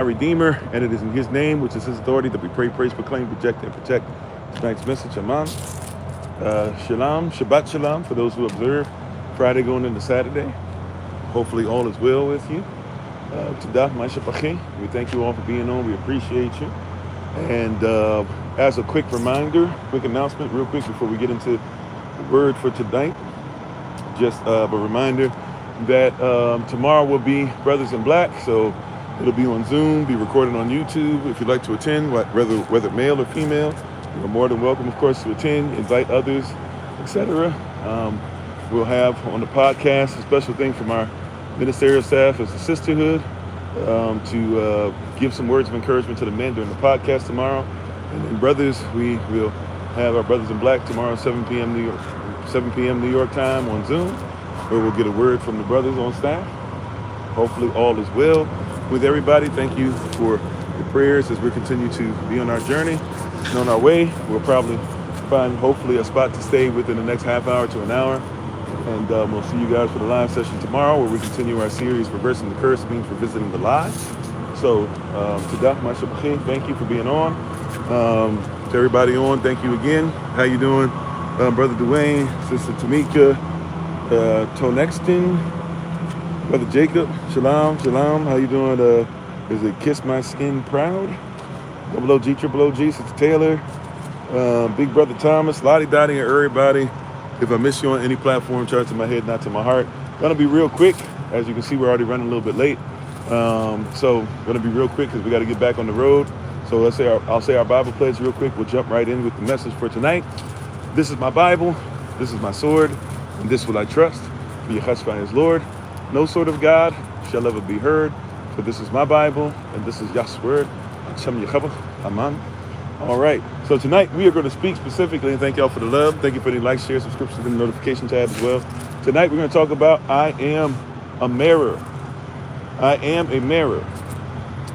our Redeemer, and it is in His name, which is His authority, that we pray, praise, proclaim, project, and protect tonight's message. Amen. Shalom, Shabbat Shalom for those who observe Friday going into Saturday. Hopefully all is well with you. Todah, my Shabbat. We thank you all for being on. We appreciate you. And as a quick reminder, quick announcement, real quick before we get into the word for tonight, just a reminder that tomorrow will be Brothers in Black, so it'll be on Zoom, be recorded on YouTube. If you'd like to attend, whether male or female, you're more than welcome, of course, to attend, invite others, etc. We'll have on the podcast a special thing from our ministerial staff as a sisterhood to give some words of encouragement to the men during the podcast tomorrow. And then brothers, we will have our Brothers in Black tomorrow, 7 p.m. New York time on Zoom, where we'll get a word from the brothers on staff. Hopefully all is well with everybody. Thank you for your prayers as we continue to be on our journey and on our way. We'll probably find hopefully a spot to stay within the next half hour to an hour. And we'll see you guys for the live session tomorrow, where we continue our series, Reversing the Curse Means Revisiting the Lie. So, Todah, my Shabbat, thank you for being on. To everybody on, thank you again. How you doing? Brother Dwayne, Sister Tamika, Tonexton, Brother Jacob, Shalom, Shalom. How you doing? Is it Kiss My Skin Proud? Double OG, Triple OG, Sister Taylor, Big Brother Thomas, Lottie Dottie, and everybody. If I miss you on any platform, charge to my head, not to my heart. Gonna be real quick. As you can see, we're already running a little bit late. So gonna be real quick because we got to get back on the road. So I'll say our Bible pledge real quick. We'll jump right in with the message for tonight. This is my Bible. This is my sword, and this will I trust. For Yahshua is Lord. No sword of God shall ever be heard. For this is my Bible, and this is Yah's word. Hashem Yechava. Amen. All right. So tonight we are going to speak specifically, and thank y'all for the love. Thank you for the like, share, subscription, and the notification tab as well. Tonight we're going to talk about I am a mirror. I am a mirror.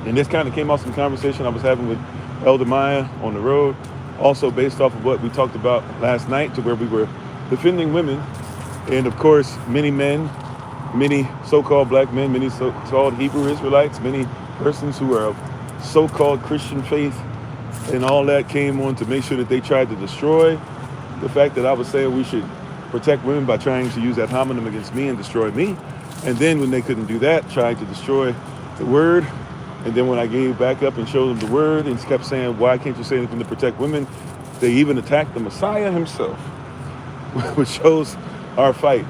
And this kind of came off some conversation I was having with Elder Maya on the road. Also based off of what we talked about last night, to where we were defending women. And of course, many men, many so-called black men, many so-called Hebrew Israelites, many persons who are of so-called Christian faith and all that came on to make sure that they tried to destroy the fact that I was saying we should protect women by trying to use ad hominem against me and destroy me. And then when they couldn't do that, tried to destroy the word. And then when I gave back up and showed them the word and kept saying, why can't you say anything to protect women? They even attacked the Messiah himself, which shows our fight.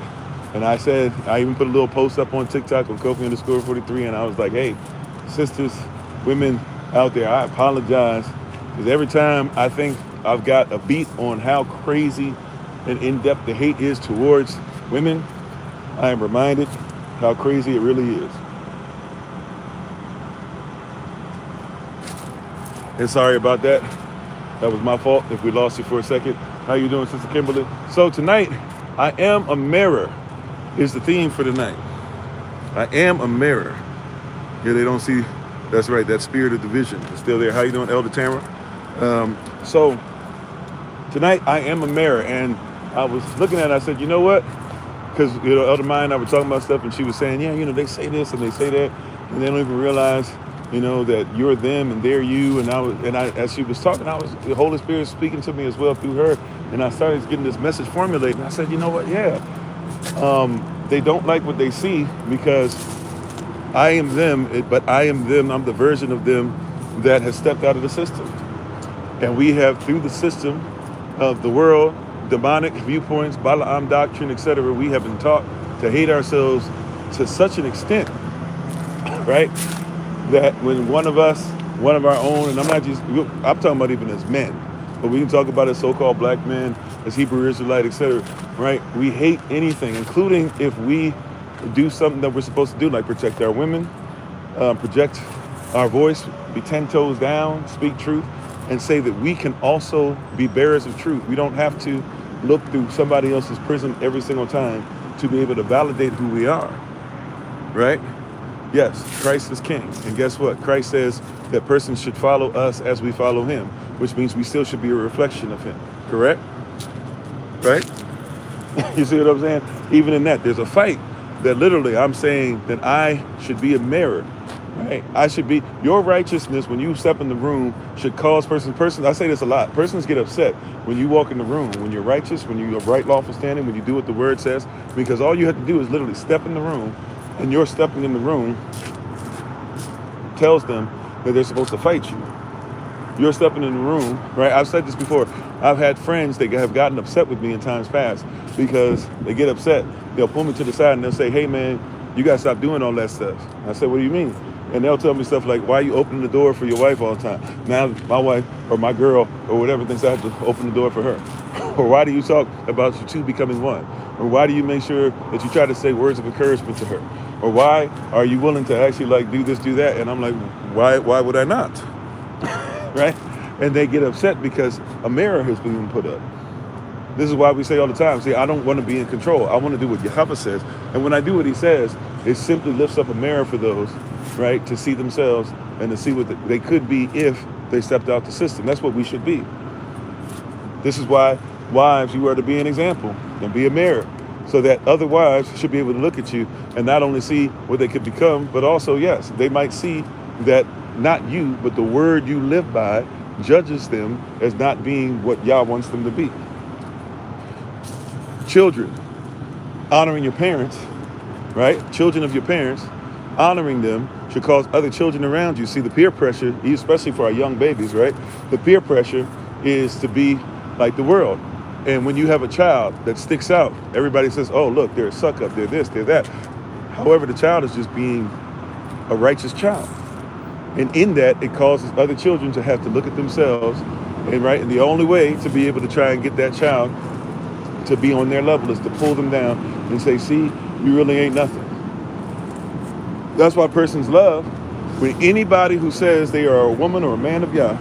And I said, I even put a little post up on TikTok on Kofi _43, and I was like, hey, sisters, women out there, I apologize. Because every time I think I've got a beat on how crazy and in-depth the hate is towards women, I am reminded how crazy it really is. And sorry about that. That was my fault if we lost you for a second. How you doing, Sister Kimberly? So tonight, I am a mirror is the theme for tonight. I am a mirror. Yeah, they don't see, that's right, that spirit of division is still there. How you doing, Elder Tamara? So tonight, I am a mirror. And I was looking at it, I said, you know what? Because, Elder Maya and I were talking about stuff, and she was saying, yeah, they say this and they say that, and they don't even realize, that you're them and they're you. And I, as she was talking, the Holy Spirit speaking to me as well through her. And I started getting this message formulated. And I said, you know what? Yeah. They don't like what they see because I am them, but I am them. I'm the version of them that has stepped out of the system. And we have, through the system of the world, demonic viewpoints, Balaam doctrine, etc., we have been taught to hate ourselves to such an extent, right? That when one of our own, and I'm talking about even as men, but we can talk about as so-called black men, as Hebrew Israelite, etc., right? We hate anything, including if we do something that we're supposed to do, like protect our women, project our voice, be 10 toes down, speak truth, and say that we can also be bearers of truth. We don't have to look through somebody else's prism every single time to be able to validate who we are, right? Yes, Christ is king. And guess what? Christ says that persons should follow us as we follow him, which means we still should be a reflection of him, correct? Right? You see what I'm saying? Even in that, there's a fight that literally I'm saying that I should be a mirror Right? I should be, your righteousness when you step in the room should cause persons, I say this a lot, persons get upset when you walk in the room, when you're righteous, when you're right lawful standing, when you do what the word says, because all you have to do is literally step in the room, and your stepping in the room tells them that they're supposed to fight you. You're stepping in the room, right? I've said this before. I've had friends that have gotten upset with me in times past because they get upset. They'll pull me to the side and they'll say, hey man, you gotta stop doing all that stuff. I said, what do you mean? And they'll tell me stuff like, why are you opening the door for your wife all the time? Now my wife or my girl or whatever thinks I have to open the door for her. Or why do you talk about you two becoming one? Or why do you make sure that you try to say words of encouragement to her? Or why are you willing to actually like do this, do that? And I'm like, why would I not? Right? And they get upset because a mirror has been put up. This is why we say all the time, see, I don't want to be in control. I want to do what Yahweh says. And when I do what he says, it simply lifts up a mirror for those, right, to see themselves and to see what they could be if they stepped out the system. That's what we should be. This is why, wives, you are to be an example and be a mirror, so that other wives should be able to look at you and not only see what they could become, but also, yes, they might see that not you, but the word you live by judges them as not being what Yah wants them to be. Children, honoring your parents, right? Children of your parents, honoring them should cause other children around you. See, the peer pressure, especially for our young babies, right? The peer pressure is to be like the world. And when you have a child that sticks out, everybody says, oh, look, they're a suck up, they're this, they're that. However, the child is just being a righteous child. And in that, it causes other children to have to look at themselves, and right, and the only way to be able to try and get that child to be on their level is to pull them down and say, see, you really ain't nothing. That's why persons love when anybody who says they are a woman or a man of Yah,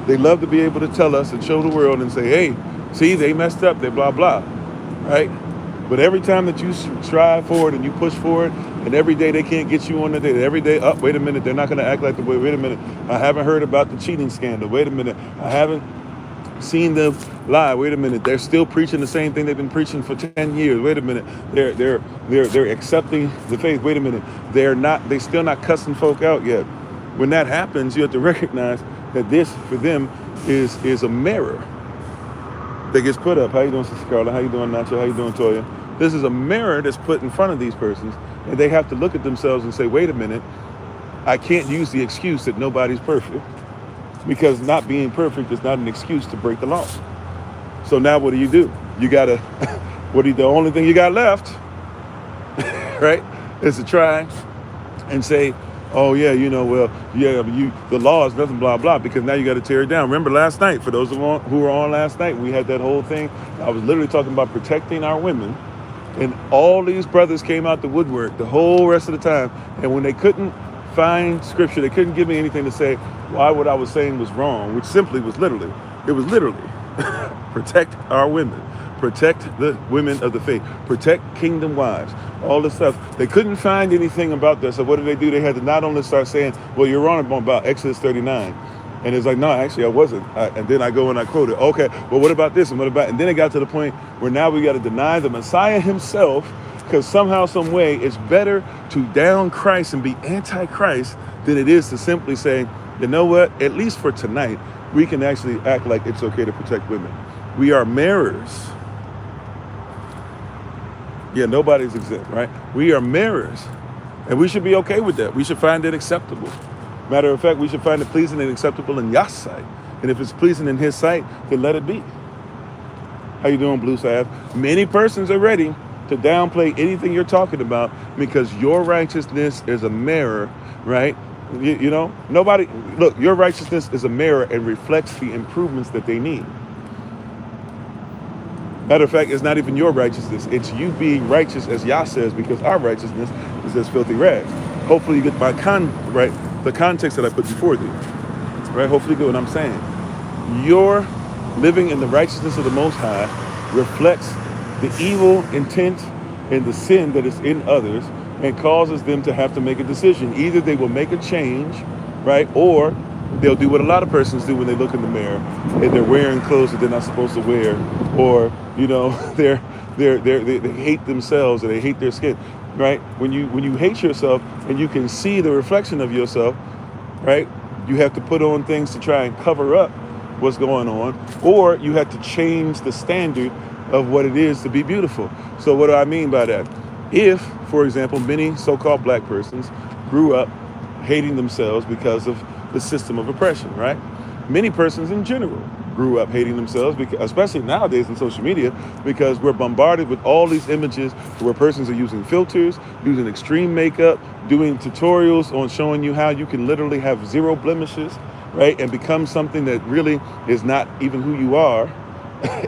they love to be able to tell us and show the world and say, hey, see, they messed up, they blah, blah, right? But every time that you strive forward and you push forward, and every day they can't get you on the day, every day, wait a minute, they're not going to act like the way, wait a minute, I haven't heard about the cheating scandal, wait a minute, I haven't seen them lie, wait a minute, they're still preaching the same thing they've been preaching for 10 years, wait a minute, they're accepting the faith, wait a minute, they're still not cussing folk out yet. When that happens, you have to recognize that this, for them, is a mirror that gets put up. How you doing, Sister Carla? How you doing, Nacho? How you doing, Toya? This is a mirror that's put in front of these persons, and they have to look at themselves and say, wait a minute, I can't use the excuse that nobody's perfect, because not being perfect is not an excuse to break the law. So now what do? You gotta, the only thing you got left, right, is to try and say, oh yeah, the law is nothing, blah, blah, because now you got to tear it down. Remember last night, for those who were on last night, we had that whole thing. I was literally talking about protecting our women, and all these brothers came out the woodwork the whole rest of the time. And when they couldn't find scripture, they couldn't give me anything to say why what I was saying was wrong, which simply was literally protect our women. Protect the women of the faith. Protect kingdom wives. All this stuff. They couldn't find anything about this. So what did? They had to not only start saying, well, you're wrong about Exodus 39. And it's like, no, actually, I wasn't. And then I go and I quote it. Okay, well, what about this? And what about? And then it got to the point where now we got to deny the Messiah himself, because somehow, some way, it's better to down Christ and be anti-Christ than it is to simply say, you know what? At least for tonight, we can actually act like it's okay to protect women. We are mirrors. Yeah, nobody's exempt, right? We are mirrors, and we should be okay with that. We should find it acceptable. Matter of fact, we should find it pleasing and acceptable in Yah's sight. And if it's pleasing in his sight, then let it be. How you doing, Blue Sav? Many persons are ready to downplay anything you're talking about because your righteousness is a mirror, right? Nobody, look, your righteousness is a mirror and reflects the improvements that they need. Matter of fact, it's not even your righteousness. It's you being righteous as Yah says, because our righteousness is as filthy rags. Hopefully you get the context that I put before you. Right? Hopefully you get what I'm saying. Your living in the righteousness of the Most High reflects the evil intent and the sin that is in others and causes them to have to make a decision. Either they will make a change, right? Or they'll do what a lot of persons do when they look in the mirror and they're wearing clothes that they're not supposed to wear, or they hate themselves or they hate their skin. right? When you hate yourself and you can see the reflection of yourself, right? You have to put on things to try and cover up what's going on, or you have to change the standard of what it is to be beautiful. So what do I mean by that? If, for example, many so-called black persons grew up hating themselves because of the system of oppression, right? Many persons in general grew up hating themselves, because, especially nowadays in social media, because we're bombarded with all these images where persons are using filters, using extreme makeup, doing tutorials on showing you how you can literally have zero blemishes, right? And become something that really is not even who you are.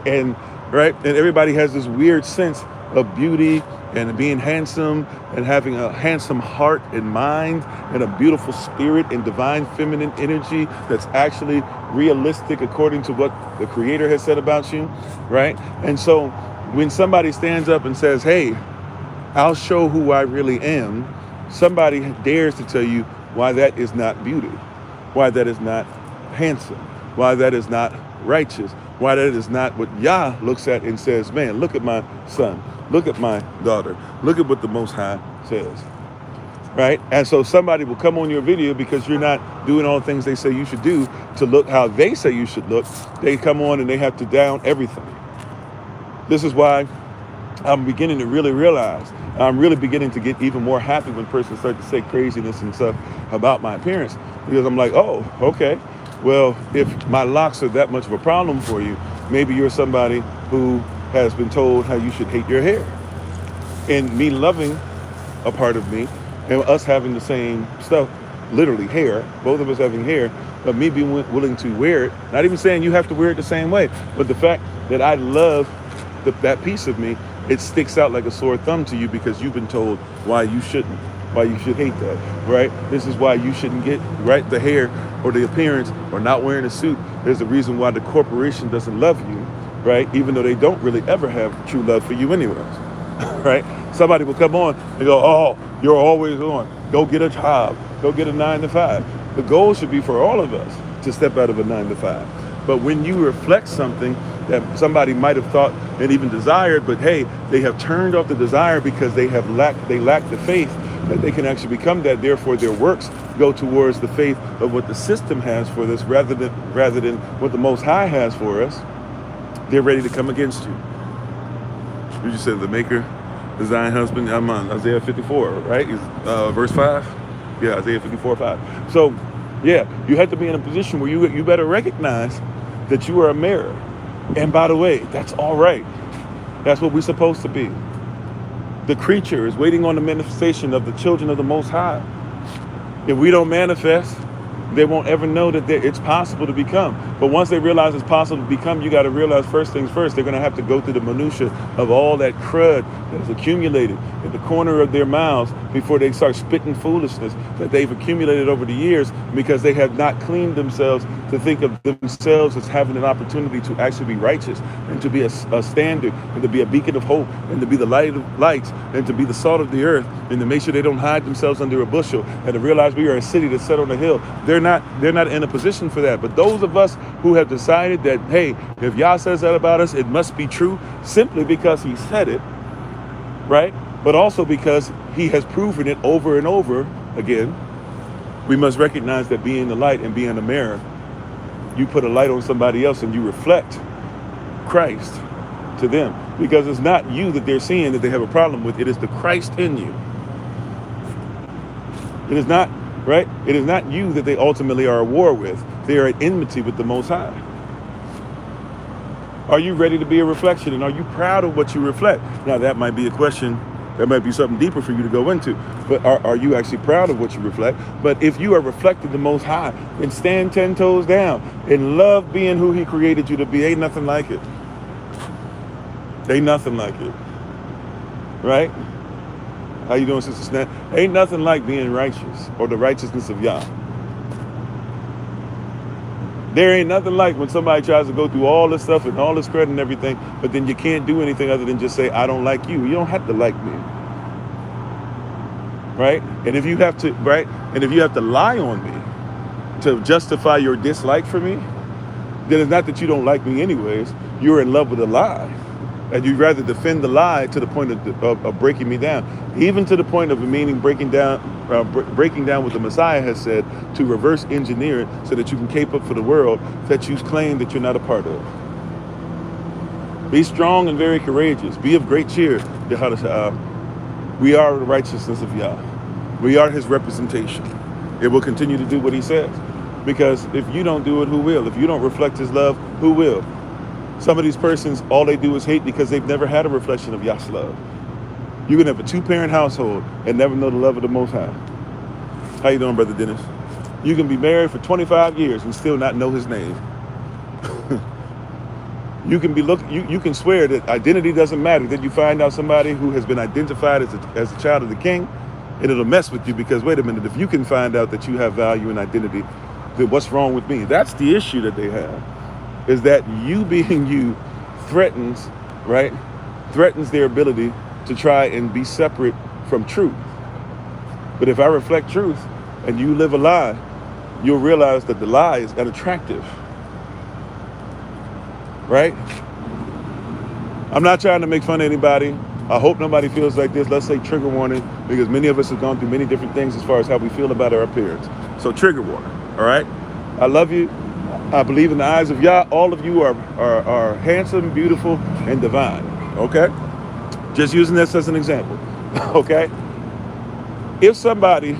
And right, and everybody has this weird sense of beauty and being handsome and having a handsome heart and mind and a beautiful spirit and divine feminine energy that's actually realistic according to what the Creator has said about you, right? And so when somebody stands up and says, hey, I'll show who I really am, somebody dares to tell you why that is not beauty, why that is not handsome, why that is not righteous, why that is not what Yah looks at and says, man, look at my son, look at my daughter, look at what the Most High says, right? And so somebody will come on your video because you're not doing all the things they say you should do to look how they say you should look. They come on and they have to down everything. This is why I'm beginning to really realize, I'm really beginning to get even more happy when persons start to say craziness and stuff about my appearance, because I'm like, oh, okay. Well, if my locks are that much of a problem for you, maybe you're somebody who has been told how you should hate your hair. And me loving a part of me and us having the same stuff, literally hair, both of us having hair, but me being willing to wear it, not even saying you have to wear it the same way, but the fact that I love that piece of me, it sticks out like a sore thumb to you because you've been told why you shouldn't, why you should hate that, right? This is why you shouldn't get, right, the hair or the appearance or not wearing a suit. There's a reason why the corporation doesn't love you, right? Even though they don't really ever have true love for you anyways, right? Somebody will come on and go, oh, you're always on. Go get a job. Go get a 9-to-5. The goal should be for all of us to step out of a 9-to-5. But when you reflect something that somebody might have thought and even desired, but hey, they have turned off the desire because they lack the faith that they can actually become that. Therefore, their works go towards the faith of what the system has for this, rather than what the Most High has for us. They're ready to come against you. You just said the Maker, design husband. I'm on Isaiah 54, right? Verse 5. Yeah, Isaiah 54:5. So, yeah, you have to be in a position where you better recognize that you are a mirror. And by the way, that's all right. That's what we're supposed to be. The creature is waiting on the manifestation of the children of the Most High. If we don't manifest, they won't ever know that it's possible to become. But once they realize it's possible to become, you got to realize first things first, they're going to have to go through the minutia of all that crud that is accumulated in the corner of their mouths before they start spitting foolishness that they've accumulated over the years, because they have not cleaned themselves to think of themselves as having an opportunity to actually be righteous and to be a standard and to be a beacon of hope and to be the light of lights and to be the salt of the earth and to make sure they don't hide themselves under a bushel and to realize we are a city that's set on a hill. They're not in a position for that. But those of us who have decided that, hey, if Yah says that about us, it must be true simply because he said it, right? But also because he has proven it over and over again. We must recognize that being the light and being a mirror, you put a light on somebody else and you reflect Christ to them, because it's not you that they're seeing that they have a problem with. It is the Christ in you. It is not, right? It is not you that they ultimately are at war with. They are at enmity with the Most High. Are you ready to be a reflection? And are you proud of what you reflect? Now, that might be a question. That might be something deeper for you to go into. But are you actually proud of what you reflect? But if you are reflecting the Most High, then stand 10 toes down and love being who he created you to be. Ain't nothing like it. Ain't nothing like it. Right? How you doing, Sister Snap? Ain't nothing like being righteous or the righteousness of Yah. There ain't nothing like when somebody tries to go through all this stuff and all this credit and everything, but then you can't do anything other than just say, I don't like you. You don't have to like me. Right? And if you have to, right? And if you have to lie on me to justify your dislike for me, then it's not that you don't like me anyways. You're in love with a lie. And you'd rather defend the lie to the point of breaking me down, even to the point of meaning breaking down what the Messiah has said, to reverse engineer it so that you can cape up for the world that you claim that you're not a part of. Be strong and very courageous. Be of great cheer. We are the righteousness of Yah. We are his representation. It will continue to do what he says. Because if you don't do it, who will? If you don't reflect his love, who will? Some of these persons, all they do is hate because they've never had a reflection of Yah's love. You can have a 2-parent household and never know the love of the Most High. How you doing, Brother Dennis? You can be married for 25 years and still not know his name. You can you can swear that identity doesn't matter. Then you find out somebody who has been identified as a child of the King, and it'll mess with you because, wait a minute, if you can find out that you have value and identity, then what's wrong with me? That's the issue that they have, is that you being you threatens, right? Threatens their ability to try and be separate from truth. But if I reflect truth and you live a lie, you'll realize that the lie is unattractive, right? I'm not trying to make fun of anybody. I hope nobody feels like this. Let's say trigger warning, because many of us have gone through many different things as far as how we feel about our appearance. So trigger warning, all right? I love you. I believe in the eyes of Yah, all of you are handsome, beautiful, and divine, okay? Just using this as an example, okay? If somebody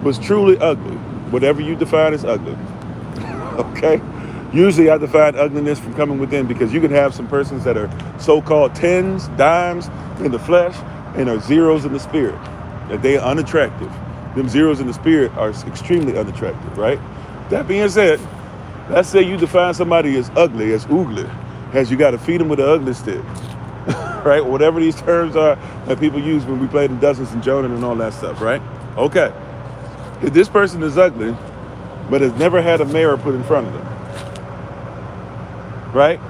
was truly ugly, whatever you define as ugly, okay? Usually I define ugliness from coming within, because you can have some persons that are so-called tens, dimes in the flesh and are zeros in the spirit, that they are unattractive. Them zeros in the spirit are extremely unattractive, right? That being said, let's say you define somebody as ugly, as oogly, as you got to feed them with an ugly stick, right? Whatever these terms are that people use when we played in Dozens and Jonah and all that stuff, right? Okay. If this person is ugly, but has never had a mirror put in front of them, right?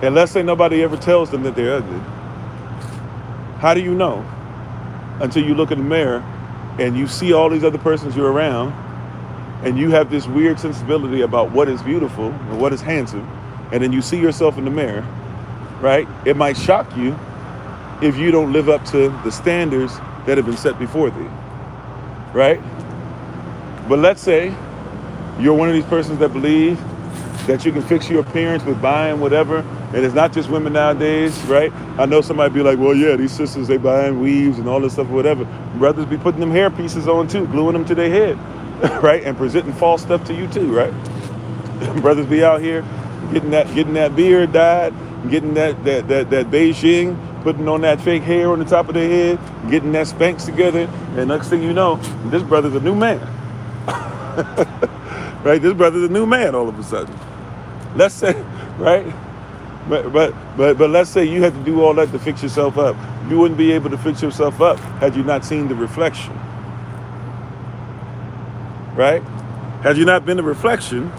And let's say nobody ever tells them that they're ugly. How do you know? Until you look in the mirror and you see all these other persons you're around, and you have this weird sensibility about what is beautiful and what is handsome, and then you see yourself in the mirror, right? It might shock you if you don't live up to the standards that have been set before thee, right? But let's say you're one of these persons that believe that you can fix your appearance with buying whatever, and it's not just women nowadays, right? I know somebody be like, well, yeah, these sisters, they buying weaves and all this stuff or whatever. Brothers be putting them hair pieces on too, gluing them to their head, right? And presenting false stuff to you too, right? Brothers be out here getting that beard dyed, getting that Beijing, putting on that fake hair on the top of their head, getting that Spanx together, and next thing you know, this brother's a new man. Right? This brother's a new man all of a sudden. Let's say, right? But let's say you had to do all that to fix yourself up. You wouldn't be able to fix yourself up had you not seen the reflection. Right? Had you not been the reflection,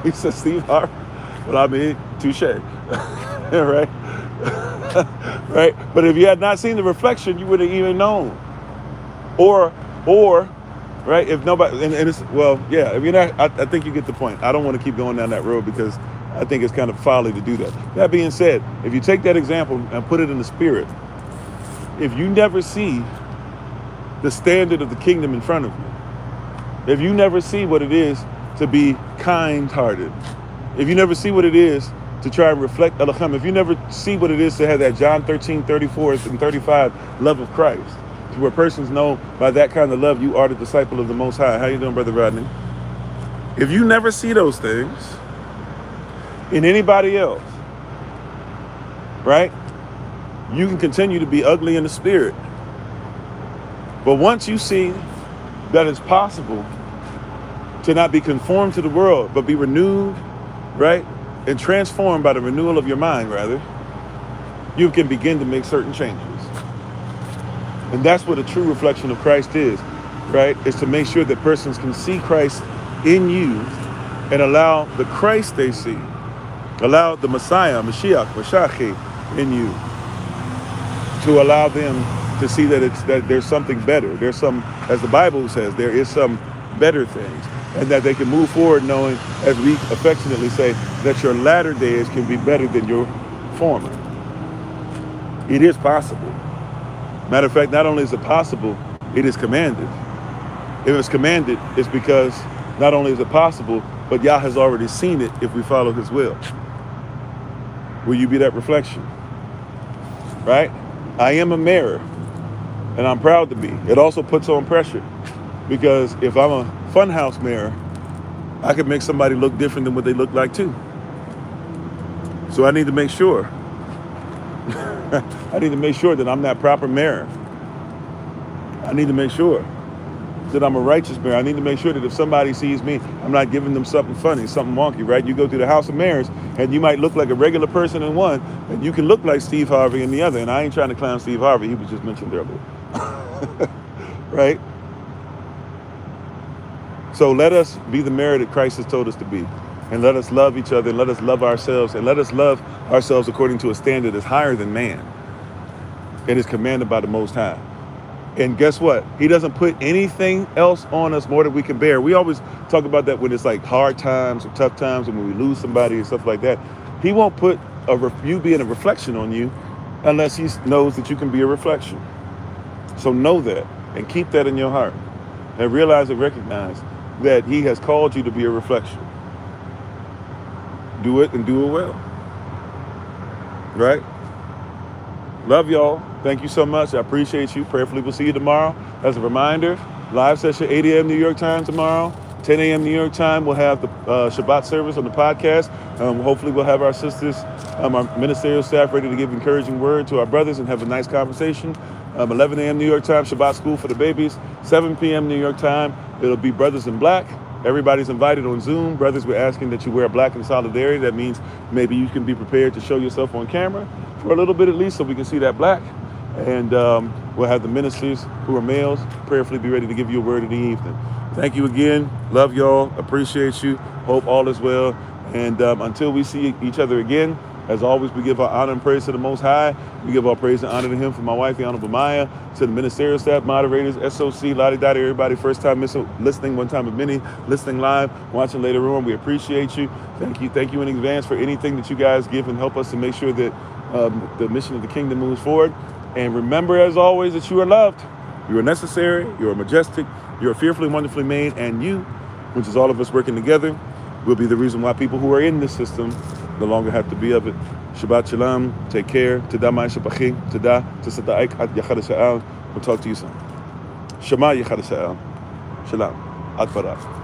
he said, Steve Harvey. Well, I mean, touche. Right? Right? But if you had not seen the reflection, you wouldn't even known. Or, right, if nobody, and it's, well, yeah, if you're not, I think you get the point. I don't want to keep going down that road because I think it's kind of folly to do that. That being said, if you take that example and put it in the spirit, if you never see the standard of the kingdom in front of you, if you never see what it is to be kind-hearted, if you never see what it is to try and reflect Elohim, if you never see what it is to have that John 13:34 and 35 love of Christ, to where persons know by that kind of love you are the disciple of the Most High. How you doing, Brother Rodney? If you never see those things in anybody else, right, you can continue to be ugly in the spirit. But once you see that it's possible to not be conformed to the world, but be renewed, right, and transformed by the renewal of your mind, rather, you can begin to make certain changes. And that's what a true reflection of Christ is, right? Is to make sure that persons can see Christ in you and allow the Christ they see, allow the Messiah, Mashiach, in you, to allow them to see that there's something better. There's some, as the Bible says, there is some better things, and that they can move forward knowing, as we affectionately say, that your latter days can be better than your former. It is possible. Matter of fact, not only is it possible, it is commanded. If it's commanded, it's because not only is it possible, but Yah has already seen it if we follow his will. Will you be that reflection? Right? I am a mirror, and I'm proud to be. It also puts on pressure, because if I'm a funhouse mirror, I could make somebody look different than what they look like too. So I need to make sure. I need to make sure that I'm that proper mirror. I need to make sure that I'm a righteous mirror. I need to make sure that if somebody sees me, I'm not giving them something funny, something wonky, right? You go through the house of mirrors, and you might look like a regular person in one, and you can look like Steve Harvey in the other. And I ain't trying to clown Steve Harvey. He was just mentioned earlier. Right? So let us be the mirror that Christ has told us to be. And let us love each other, and let us love ourselves, and let us love ourselves according to a standard that's higher than man. It is commanded by the Most High. And guess what? He doesn't put anything else on us more than we can bear. We always talk about that when it's like hard times or tough times, and when we lose somebody and stuff like that. He won't put you being a reflection on you unless he knows that you can be a reflection. So know that, and keep that in your heart, and realize and recognize that he has called you to be a reflection. Do it, and do it well. Right? Love y'all. Thank you so much. I appreciate you. Prayerfully, we'll see you tomorrow. As a reminder, live session 8 a.m. New York time tomorrow. 10 a.m. New York time, we'll have the Shabbat service on the podcast. Hopefully we'll have our sisters, our ministerial staff ready to give encouraging word to our brothers and have a nice conversation. 11 a.m. New York time, Shabbat school for the babies. 7 p.m. New York time, it'll be Brothers in Black. Everybody's invited on Zoom. Brothers, we're asking that you wear black in solidarity. That means maybe you can be prepared to show yourself on camera for a little bit at least, so we can see that black. And we'll have the ministers who are males prayerfully be ready to give you a word in the evening. Thank you again. Love y'all. Appreciate you. Hope all is well. And until we see each other again, as always, we give our honor and praise to the Most High. We give our praise and honor to him, for my wife, the Honorable Maya, to the ministerial staff, moderators, SOC, Lottie Dottie, everybody, first time listening, one time of many, listening live, watching later on. We appreciate you. Thank you. Thank you in advance for anything that you guys give and help us to make sure that the mission of the kingdom moves forward. And remember, as always, that you are loved. You are necessary. You are majestic. You are fearfully and wonderfully made. And you, which is all of us working together, will be the reason why people who are in this system no longer have to be of it. Shabbat shalom. Take care. Tada ma'ay shabachi. Tada. Tasata'ik at yachad sha'al. We'll talk to you soon. Shema yachad sha'al. Shalom. Ad barak.